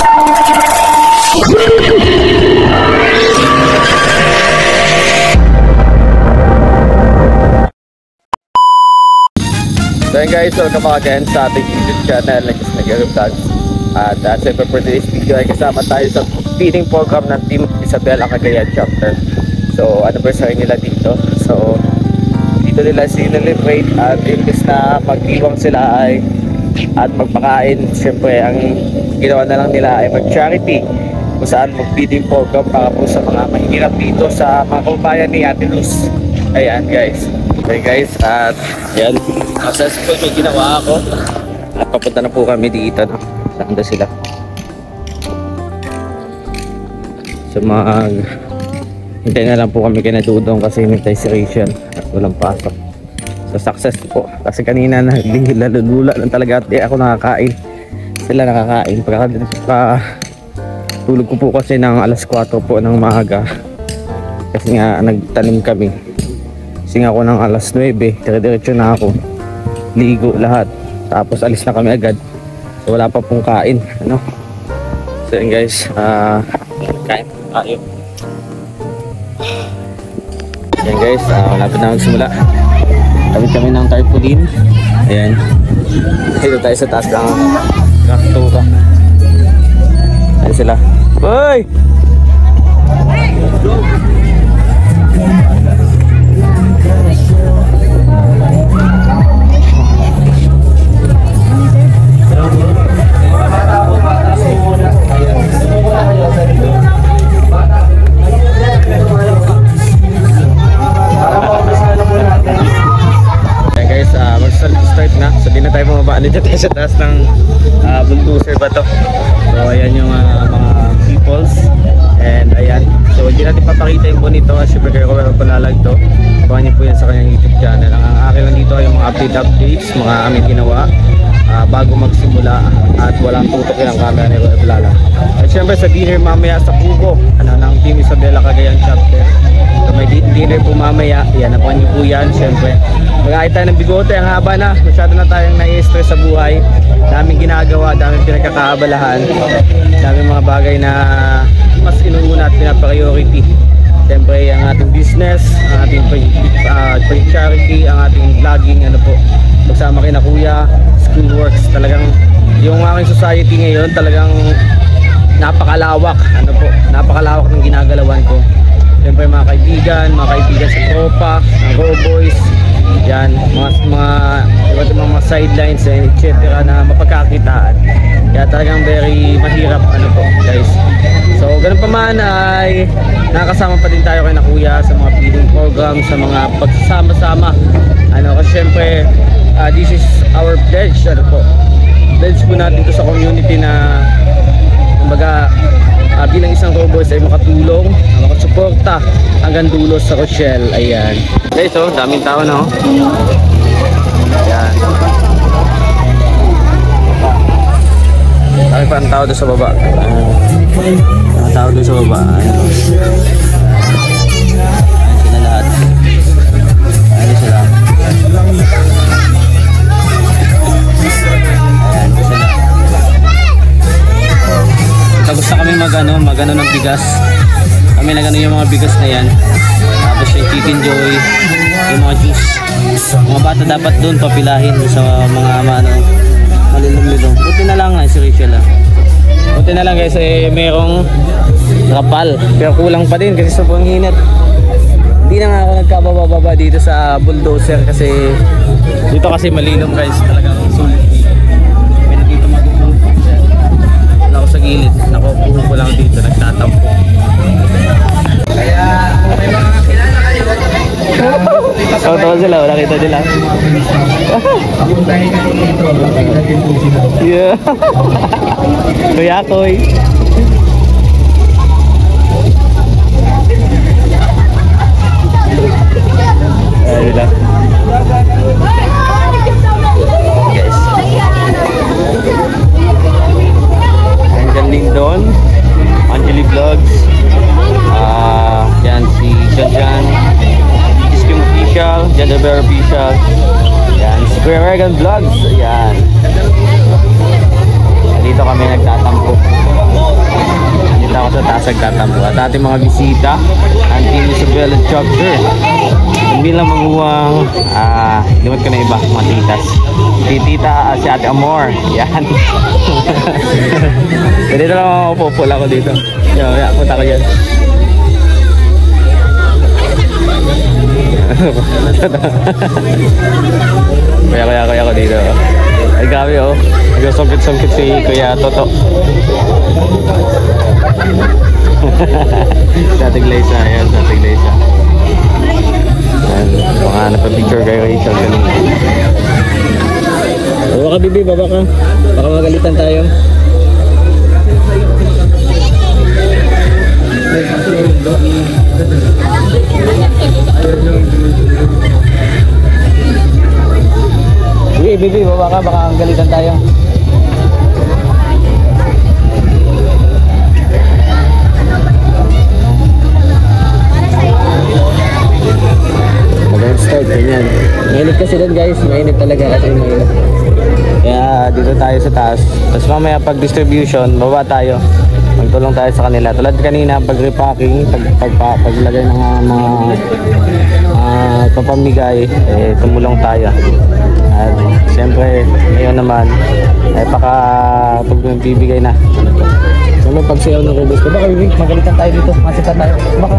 So yun guys, welcome again sa ating YouTube channel, Lex Negero Vlogs. At siyempre for today's video ay kasama tayo sa feeding program ng Team Isabela Cagayan Chapter. So anniversary nila dito. So dito nila sinelebrate at imbes na magdiwang sila ay at magpakain, siyempre ang ginawa na lang nila ay mag-charity kung saan mag-feeding program para po sa mga mahihirap dito sa mga kababayan ni Ate Luz. Ayan guys. Okay guys, at yan, successful yung ginawa ako at papunta na po kami dito, no? Saan na sila? So hintay na lang po kami kina Dudong kasi hintay si Rachel at walang pasok. So success po kasi kanina nalulula lang talaga at ako nakakain, sila nakakain. Tulog ko po kasi ng alas 4 po ng maaga kasi nga nagtanim kami. Sing ako ng alas 9, dire-diretso na ako, ligo lahat, tapos alis na kami agad. So wala pa pong kain, ano. So yun guys, kain tayo. Yan guys, malapit na magsimula. Tapit kami ng tarpaulin. Ayan, dito tayo sa taas ng traktora. Ayan sila. Boy! Start na, so di na tayo bumaba. Dito tayo sa taas ng bulldozer ba to. So ayan yung mga peoples. And ayan, so hindi natin papakita yung bonito as syempre kayo kung palalag to. Kuha niyo po yan sa kanyang YouTube channel. Ang akin lang dito ay yung mga updates, mga aming ginawa bago magsimula at walang tutok yung camera ni Roy Blala. At syempre sa dinner mamaya sa Pugo ng Team Isabela Cagayan Chapter. So may dinner po mamaya, yan, nakuha niyo po yan. Syempre mag-aay tayo ng bigote, ang haba na, masyado na tayong nai-stress sa buhay, daming ginagawa, daming pinagkakaabalahan, daming mga bagay na mas inuuna at pinapriority. Siyempre ang ating business, ang ating charity, ang ating vlogging, ano po, magsama kina kuya, school works, talagang yung aking society ngayon talagang napakalawak, ano po, napakalawak ng ginagalawan ko. Siyempre mga kaibigan sa tropa, mga go-boys, yan, mga sidelines and etc. na mapagkakitaan. Kaya talagang very mahirap, ano po guys. So ganun pa man ay nakasama pa din tayo kay na kuya sa mga feeding program, sa mga pagsasama-sama, ano, kasi syempre this is our pledge, ano po, pledge po natin to sa community na kumbaga bilang isang robots ay makatulong, makasuporta hanggang dulo sa Rochelle. Ayan guys, so daming tao na, oh. Ayan, dami pa ang tao doon sa baba. Ang tao doon sa baba. Ayan, sila lahat. Ayan sila. Ayan sila. Tapos na kami magano ng bigas. Kami nagano yung mga bigas na yan. Tapos yung chicken joy, yung mga juice. Mga bata dapat doon papilahin sa mga malilong-lilong. Buti na lang si Rachel. Buti na lang guys, merong kapal. Pero kulang pa din kasi sobrang init. Hindi na nga ako nagkababa dito sa bulldozer kasi dito kasi malinom guys. Talagang sulit dito. Kaya dito magpupo. Wala ako sa gilid. Nakupuho ko lang dito. Nagtatampo. Kaya kung may mga kilala kayo, tawa sila, wala kita nila. Yeah. Kuya Koy. Ayun lang. Guys. Angel Lindon, Angeli Vlogs. Yan si Jan Iskim Official, Gender Bear Official. Yan si Kuya Regan Vlogs. Yan. Dito kami nagtatampo. nagtatampo. At ating mga bisita, ang Team Isabela Chapter. Bilang maguwang, limot ko na iba, mga titas. Tita, si Ate Amor. Yan. So, dito lang mapupo lang ako dito. Punta ko yan. Kaya ko dito. Ay gabi oh. Nagsusungkit-sungkit si Kuya Toto. Sa Tiglaysa, ayan, sa Tiglaysa. Ayan, mga napapicture kayo Rachel kanina. Baba ka bibi, baba ka. Baka magalitan tayo. Bibi, baba ka, baka galitan tayo. Magandang start, ganyan. Mainit kasi doon guys, mainit talaga kasi mainit. Kaya dito tayo sa taas. Tapos mamaya pag distribution, baba tayo. Magtulong tayo sa kanila. Tulad kanina, pag repacking, paglagay ng mga papamigay, tumulong tayo. At siyempre, ngayon naman, pag bibigay na. So, may pagsayaw ng rubos ko. Baka bibig, magalitan tayo dito. Masitan tayo. Baka.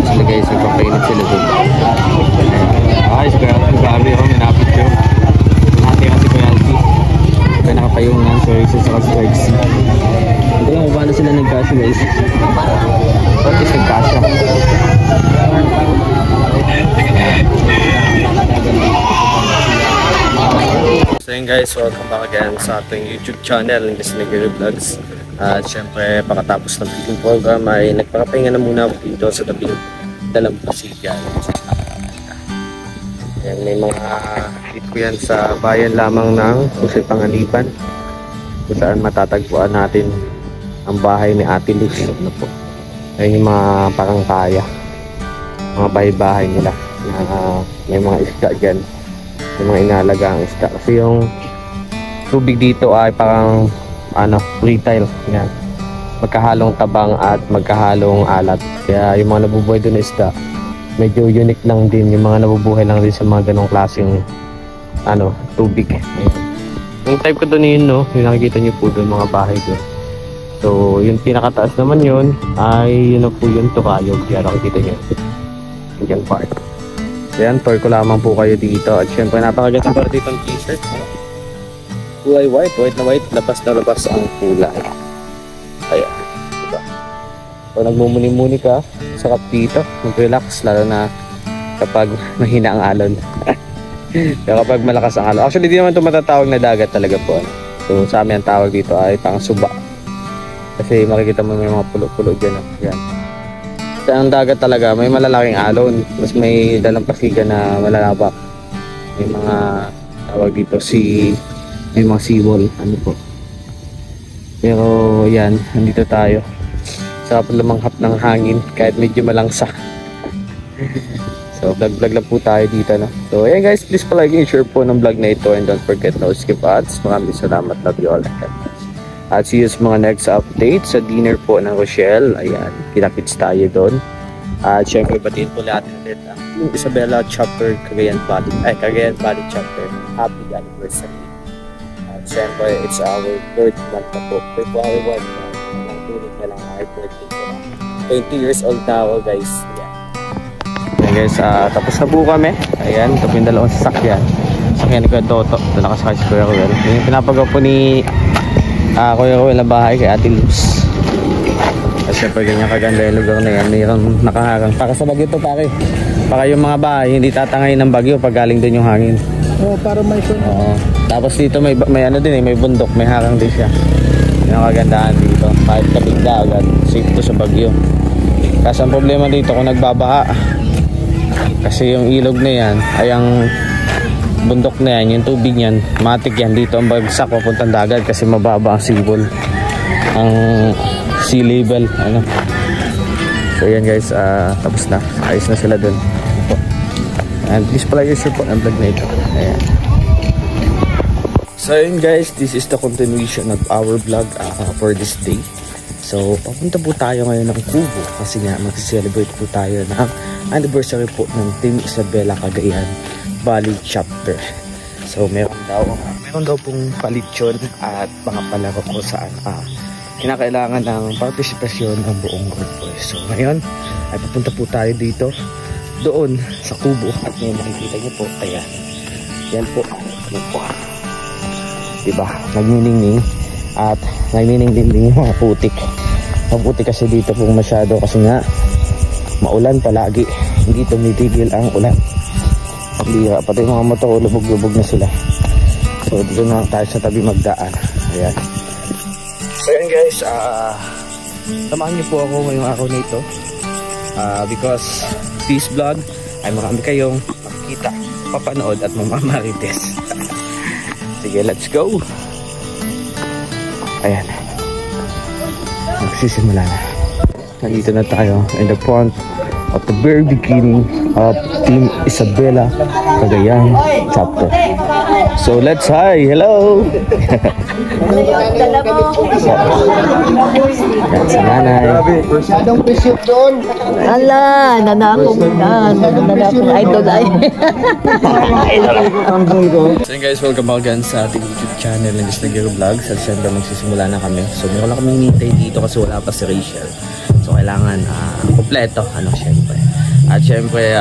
Sila guys, nagpapainit sila doon. Ay, si Kuya Alfie, grabe ako, minapit ko. Nati nga si Kuya Alfie. Kaya nakapayungan, so isa sa kasi hindi lang kung paano sila nagkasya guys. Ba't is nagkasya? So yun guys, welcome back again sa ating YouTube channel, Nigeri Vlogs. At syempre, pagkatapos ng feeding program ay nagpakapahinga na muna ako dito sa tabing Dalampasigan. Yan, may mga dito yan sa bayan lamang ng Jose Pangaliban, kung saan matatagpuan natin ang bahay ni Ate Luz. Ano po? Ayun yung mga parang kaya, mga bahay-bahay nila na may mga isda dyan, may mga inalaga ang isda. Kasi yung tubig dito ay parang retail. Yan. Magkahalong tabang at magkahalong alat. Kaya yung mga nabubuhay doon isda, medyo unique lang din. Yung mga nabubuhay lang din sa mga ganong klaseng tubig. Ayan. Yung type ko doon yun, no? Yung nakikita nyo po doon, mga bahay doon. So, yung pinakataas naman yun ay yun po yung Tukayog. Kaya nakikita nyo. Yung part. Ayan, tour ko lamang po kayo dito. At syempre, napakaganda para dito ang t-shirt. Kulay white na white, labas na labas ang kulay. Ayan, diba? So nagmumuni-muni ka, sarap dito, mag-relax, lalo na kapag mahina ang alon. Pero kapag malakas ang alon, actually di naman ito matatawag na dagat talaga po. So sa amin ang tawag dito ay pang suba. Kasi makikita mo may mga pulo-pulo dyan. Yan. Sa ang dagat talaga, may malalaking alon, mas may dalampasigan na malalabak. May mga tawag dito may mga seawall, po. Pero yan, nandito tayo. Sarap lumanghap ng hangin kahit medyo malangsa. So vlog lang po tayo dito, no? So ayan guys, please palike and share po ng vlog na ito, and don't forget no skip ads. Maraming salamat, love you all. At see you sa mga next update sa dinner po ng Rochelle. Ayan, kinapits tayo doon. At syempre batiin po lahat ulit ang Isabela Chapter Cagayan Valley Chapter. Happy anniversary. Siyempre, it's our birth month na po. February 1, ang tulit na lang ay birthday ko. 20 years old na ako guys. Ayan guys, tapos na po kami. Ayan, ito po yung dalawang sasakyan. Sasakyan ni Kuya Toto. Ito nakasakay si Kuya Ruel. Yung pinapagawa po ni Kuya Ruel na bahay kay Ate Luz. At siyempre, ganyan kaganda yung lugar na yan. Mayroon nakaharang. Para sa bagyo to pare. Para yung mga bahay, hindi tatangay ng bagyo pag galing din yung hangin. Para may sunod. Tapos dito may may bundok, may harang din siya. Yung kagandahan dito, kahit tabing dagat, safe to sa bagyo. Kasi ang problema dito kung nagbabaha, kasi yung ilog na yan ay ang bundok na yan, yung tubig yan, matik yan dito ang bagsak papuntang dagat kasi mababa ang seawall, ang sea level. So yan guys, tapos na, ayos na sila dun. Ito. And please pala yung support ng vlog na ito. Ayan. So yun guys, this is the continuation of our vlog for this day. So papunta po tayo ngayon ng Kubo kasi nga mag-celebrate po tayo ng anniversary po ng Team Isabela Cagayan Valley Chapter. So meron daw pong palityon at mga palaro ko saan kinakailangan ng partisipasyon ng buong grupo. So ngayon ay papunta po tayo dito doon sa Kubo at ngayon makikita niyo po, ayan, yan po, yan po, diba, nagniningning at nagniningning yung mga putik. Ang putik kasi dito po masyado kasi nga maulan palagi, hindi tumitigil ang ulan. Bira, pati yung mga motor lubog-lubog na sila. So dito na tayo sa tabi magdaan. Ayan. So yan guys, samahan niyo po ako ngayong araw na ito because this vlog ay marami kayong makikita, papanood at mamamarites. Sige, let's go. Ayan, magsisimula na. Nandito na tayo in the front of the very beginning of Team Isabela Cagayan Chapter. So let's hi, hello. Yan si nanay. Masyadong presyo doon. Ala, nanakong idol ay. So yun guys, welcome back again sa ating YouTube channel ng Mr. Gero Vlogs. At syempre magsisimula na kami. So meron lang kami hinihintay dito kasi wala pa si Rachel. So kailangan kompleto, syempre. At syempre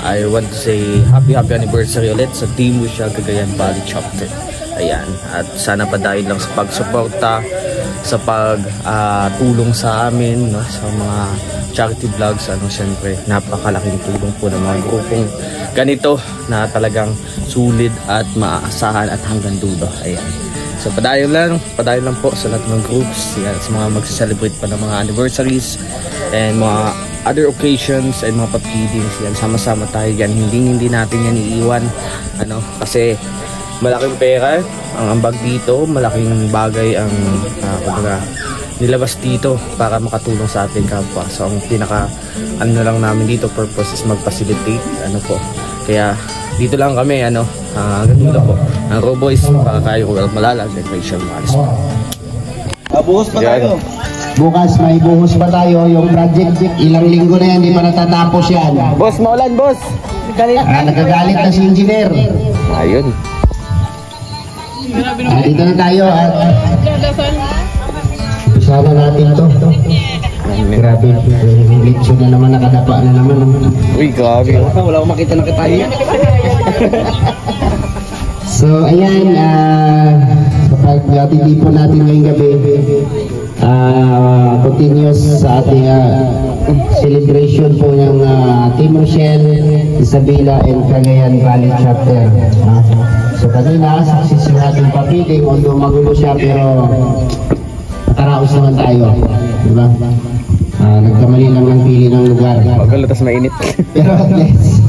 I want to say happy anniversary ulit sa Team Wisha Cagayan Valley Chapter. Ayan, at sana pa dahil lang sa pagsuporta, sa pagtulong sa amin, no, sa mga charity vlogs, syempre napakalaking tulong po ng mga grupong ganito na talagang sulit at maaasahan at hanggang dulo. Ayan. So padayon lang po sa lahat ng groups, yan, sa mga magse-celebrate pa ng mga anniversaries and mga other occasions and mga pag-feedings, yan, sama-sama tayo yan. Hindi natin yan iiwan, kasi malaking pera ang ambag dito, malaking bagay ang nilabas dito para makatulong sa ating kapwa. So ang pinaka lang namin dito purpose is mag-facilitate, po. Kaya dito lang kami, ganun po. Ang Roboys, para kayo malalag, decoration malis po. Buhos pa tayo. Bukas may buhos pa tayo. Yung project, ilang linggo na yan, di pa natatapos yan. Boss, maulan, boss! Nagagalit na si engineer. Ayun. Dito na tayo at usama natin to. Grabe, glitch na naman, nakadapa na naman. Uy, grabe. Wala akong makita na tayo. So ayan, sa pag-atindi po natin ngayong gabi, continuous sa ating celebration po ng Team Rochelle, Isabela and Cagayan Valley Chapter. So kanina, success yung ating papiling, although magulo siya pero nakaraos naman tayo, diba? Nagkamali lang ng pili ng lugar. Magulo, tas mainit. Pero yes,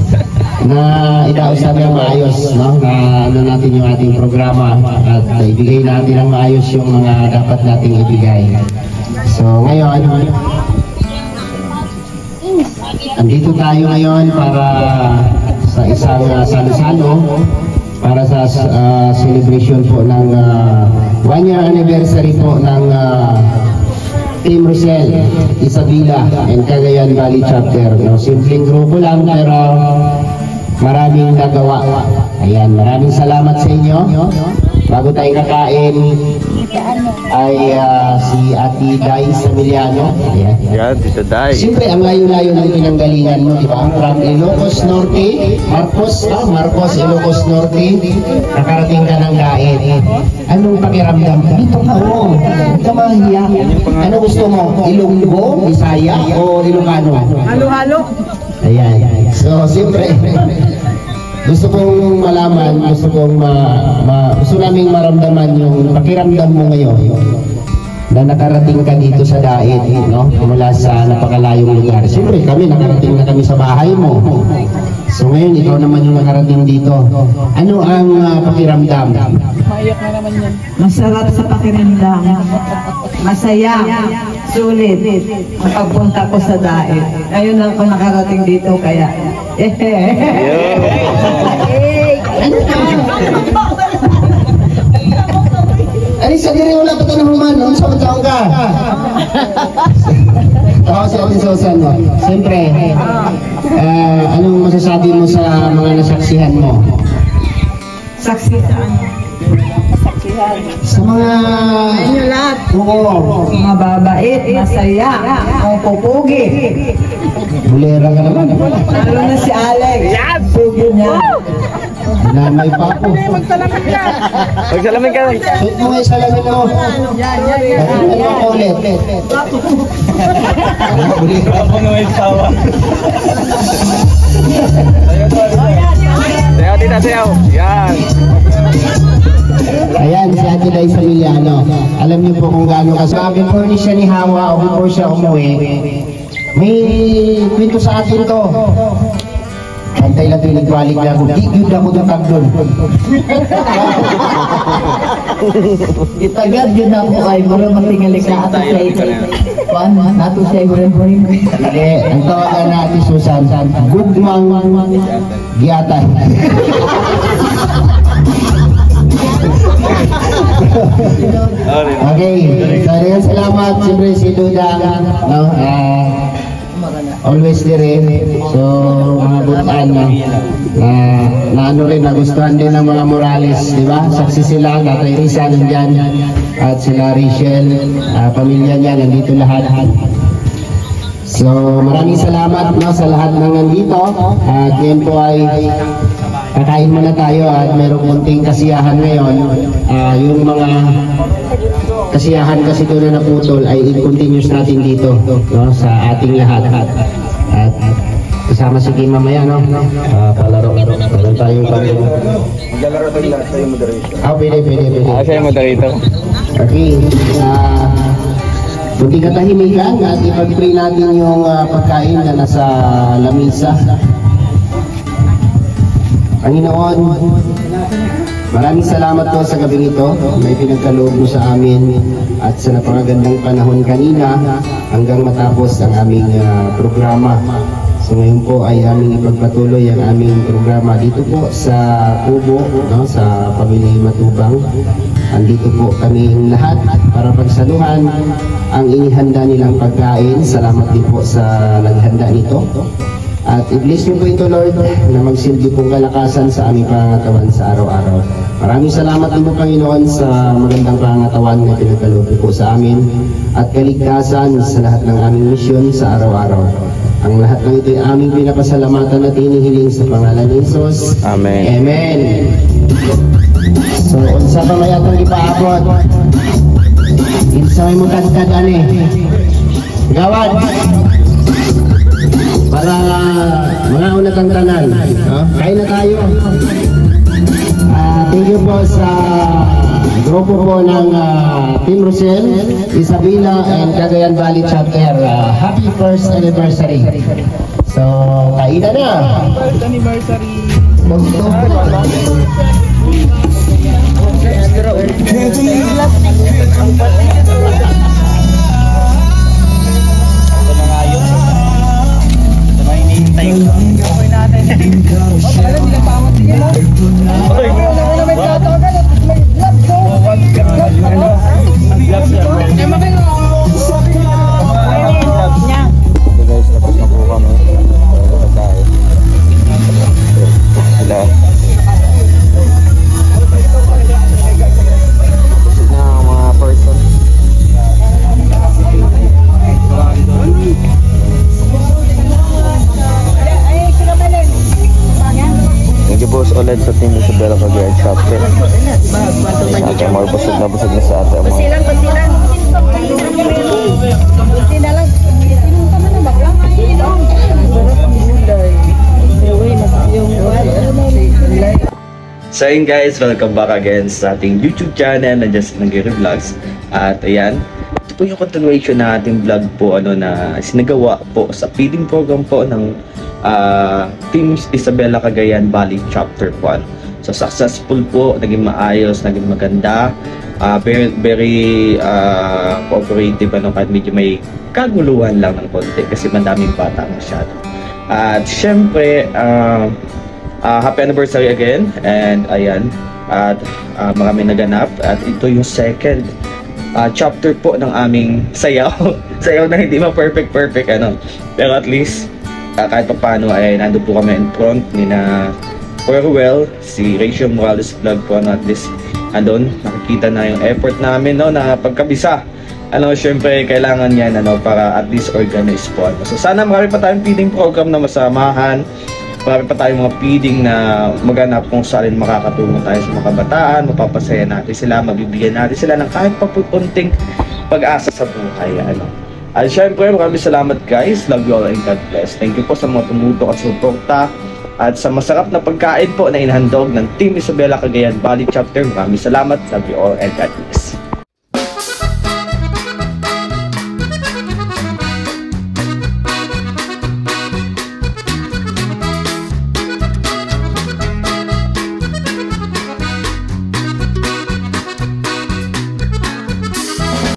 na itaos natin ang maayos, no? Na natin yung ating programa at ibigay natin ang maayos yung mga dapat nating ibigay. So ngayon, andito tayo ngayon para sa isang salo-salo para sa celebration po ng 1 year anniversary po ng Team Rochelle, Isabela and Cagayan Valley Chapter. No, simpleng grupo lang pero maraming nagawa. Ayan, maraming salamat sa inyo. Bago tayo kakain ay si Ate Dai Samiliano. Ayan. Yan, Tito Dai. Siyempre, ang layo-layo ng pinanggalingan mo, di ba? From Ilocos Norte, Marcos, Ilocos Norte, nakarating ka ng daet. Anong pakiramdam? Dito ka, huwag ka mahiya. Ano gusto mo? Ilonggo, Bisaya, o Ilocano? Halo-halo. Ayan. So, siyempre, gusto kong malaman, gusto naming maramdaman yung pakiramdam mo ngayon na nakarating ka dito sa daet, no? Mula sa napakalayong lugar. Siyempre kami, nakarating na kami sa bahay mo. So ngayon, ikaw naman yung nakarating dito. Ano ang pakiramdam? Maiyak na naman yan. Masarap sa pakiramdam. Masaya. Sulit. Ang pagpunta ko sa daet. Ayun ako nakarating dito kaya Ano sa diri wala pa tanong man, ano sa matyaw ka? Ako si Ate Susan mo. Siyempre, anong masasabi mo sa mga nasaksihan mo? Saksi sa ano? Saksihan. Sa mga... Inyo lahat. Oo. Mababait, masaya, ang pupugi. Bulera ka naman. Lalo na si Alex. Pugi niya. Na may papo. Magsalamin ka. Suot mo nga salamin mo. Ano pa ulit? Bulera pa nga may tawa. Sayaw, tita, sayaw. Yan. Ayan, si Ate Liza Miliano. Alam niyo po kung gaano kasi. Before ni siya ni Hawa o before siya umuwi, may kwento sa atin to. Antay lang ito nagwalig na ako. Di yun ako natag doon. Itagad yun ako ay mura matingali ka ato siya ito. Kuan, ato siya ito rin. Hindi, ang tawagan natin Susan, Gugmang Giatan. Okay, so salamat siyempre si Dudang, no? Always dire. So mga butaan na ano rin, nagustuhan din ng mga Morales, di ba? Saksi sila, Tatay Risa nandyan, at sila Rachel, pamilya niya, nandito lahat. So maraming salamat, no, sa lahat ng nandito. At ngayon po ay kakain muna tayo at mayroong konting kasiyahan ngayon. Yung mga kasiyahan kasi doon na naputol ay i-continuous natin dito, no, sa ating lahat. At kasama si Kim mamaya, no? Palaro. Meron tayong Maglalaro tayo lahat sa yung moderation. pwede. Siya yung moderator. Okay. Kunti katahimikan at ipag-pray natin yung pagkain na nasa lamisa. Panginoon, maraming salamat po sa gabing ito na ipinagkaloob mo sa amin at sa napakagandang panahon kanina hanggang matapos ang aming programa. So ngayon po ay aming ipagpatuloy ang aming programa dito po sa Kubo, no, sa Pamilya Matubang. Andito po kaming lahat para pagsaluhan ang inihanda nilang pagkain. Salamat din po sa naghanda nito. At i-bless niyo po ito, Lord, na magsilbi pong kalakasan sa aming pangangatawan sa araw-araw. Maraming salamat din po, Panginoon, sa magandang pangangatawan na pinagkaloob po sa amin at kaligtasan sa lahat ng aming misyon sa araw-araw. Ang lahat ng ito ay aming pinapasalamatan at hinihiling sa pangalan ni Jesus. Amen. Amen. So, unsa pa may atong ipaabot? Insa may mutagtagan eh. Gawad! Para mga unat ang tanan, no? Kain na tayo. Thank you po sa grupo po ng Team Rosel, Isabela, and Cagayan Valley Chapter. Happy first anniversary. So, kainan na. First anniversary. ulit sa Team Isabela Cagayan Chapter. Sa ating mga busog na sa ating mga Pasilang. So yun guys, welcome back again sa ating YouTube channel na Just Nagiri Vlogs. At ayan, ito po yung continuation na ating vlog po na sinagawa po sa feeding program po ng Team Isabela Cagayan Valley Chapter 1. So successful po, naging maayos, naging maganda, very cooperative, kahit medyo may kaguluhan lang ng konti kasi madaming bata masyado. At syempre, happy anniversary again. And ayan, at marami naganap. At ito yung second chapter po ng aming sayaw. Sayaw na hindi ma-perfect ano. Pero at least kahit pa paano ay nandun po kami in front ni na Orwell, si Rachel Morales Vlog po, at least andun, nakikita na yung effort namin, no, na pagkabisa. Syempre kailangan yan, para at least organize po. So sana marami pa tayong feeding program na masamahan, marami pa tayong mga feeding na maganap kung saan makakatulong tayo sa mga kabataan, mapapasaya natin sila, mabibigyan natin sila ng kahit papunting pag-asa sa buhay. At syempre, maraming salamat guys. Love you all and God bless. Thank you po sa mga tumutok at suporta at sa masarap na pagkain po na inhandog ng Team Isabela Cagayan Valley Chapter. Maraming salamat. Love you all and God bless.